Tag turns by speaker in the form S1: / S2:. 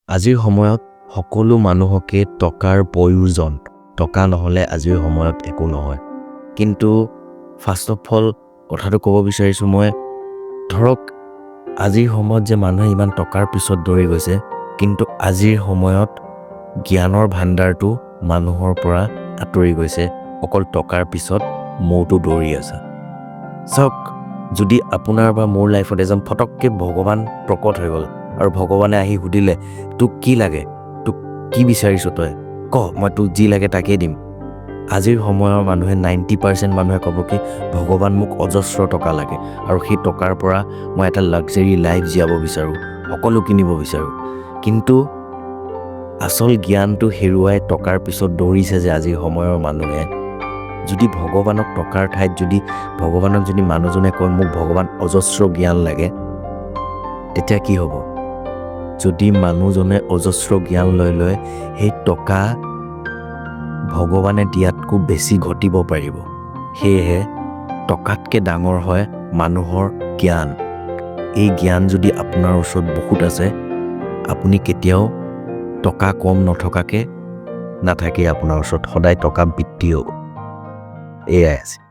S1: আজিৰ সময়ত সকলো মানুহকে টকাৰ প্ৰয়োজন। টকা নহ'লে আজিৰ সময়ত একো নহয়। কিন্তু ফাৰ্ষ্ট অফ অল কথাটো ক'ব বিচাৰিছোঁ মই, ধৰক আজিৰ সময়ত যে মানুহে ইমান টকাৰ পিছত দৌৰি গৈছে, কিন্তু আজিৰ সময়ত জ্ঞানৰ ভাণ্ডাৰটো মানুহৰ পৰা আঁতৰি গৈছে। অকল টকাৰ পিছত মৌটো দৌৰি আছে। চাওক, যদি আপোনাৰ বা মোৰ লাইফত এজন ফটককৈ ভগৱান প্ৰকট হৈ গ'ল আৰু ভগৱানে আহি সুধিলে, তোক কি লাগে, তোক কি বিচাৰিছ তই, ক, মই তোক যি লাগে তাকেই দিম। আজিৰ সময়ৰ মানুহে 90% মানুহে ক'ব কি ভগৱান মোক অজস্ৰ টকা লাগে আৰু সেই টকাৰ পৰা মই এটা লাক্সাৰী লাইফ জীয়াব বিচাৰোঁ, সকলো কিনিব বিচাৰোঁ। কিন্তু আচল জ্ঞানটো হেৰুৱাই টকাৰ পিছত দৌৰিছে যে আজিৰ সময়ৰ মানুহে। যদি ভগৱানক টকাৰ ঠাইত যদি ভগৱানক যদি মানুহজনে কয় মোক ভগৱান অজস্ৰ জ্ঞান লাগে, তেতিয়া কি হ'ব? যদি মানুহজনে অজস্ৰ জ্ঞান লৈ সেই টকা ভগৱানে দিয়াতকৈ বেছি ঘটিব পাৰিব। সেয়েহে টকাতকৈ ডাঙৰ হয় মানুহৰ জ্ঞান। এই জ্ঞান যদি আপোনাৰ ওচৰত বহুত আছে, আপুনি কেতিয়াও টকা কম নথকাকৈ নাথাকে আপোনাৰ ওচৰত, সদায় টকা বৃদ্ধি হ'ব। এয়াই আছে।